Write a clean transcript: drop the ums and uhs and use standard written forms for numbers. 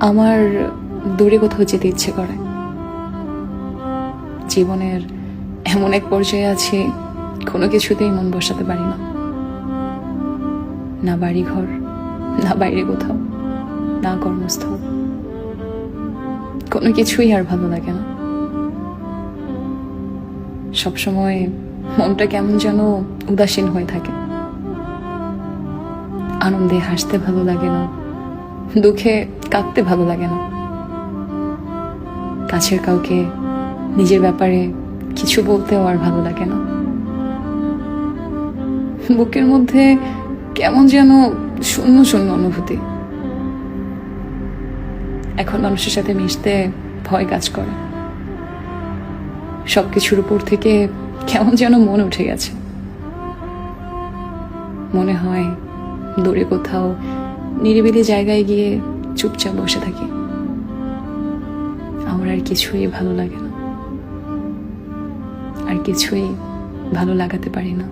আমার দূরে কোথাও যেতে ইচ্ছে করে। জীবনের এমন এক পর্যায়ে আছি, কোনো কিছুতেই মন বসাতে পারি না। না বাড়ি ঘর, না বাইরে কোথাও, না কর্মস্থল, কোনো কিছুই আর ভালো লাগে না। সবসময় মনটা কেমন যেন উদাসীন হয়ে থাকে। আনন্দে হাসতে ভালো লাগে না, দুঃখে কাঁদতে ভালো লাগে না। কাছের কাউকে নিজের ব্যাপারে কিছু বলতেও আর ভালো লাগে না। বুকের মধ্যে কেমন যেন শূন্য শূন্য অনুভূতি। এখন মানুষের সাথে মিশতে ভয় কাজ করে। সবকিছুর উপর থেকে কেমন যেন মন উঠে গেছে। মনে হয় দূরে কোথাও নিরিবিলি জায়গায় গিয়ে চুপচাপ বসে থাকি। আমার আর কিছুই ভালো লাগে না, আর কিছুই ভালো লাগাতে পারি না।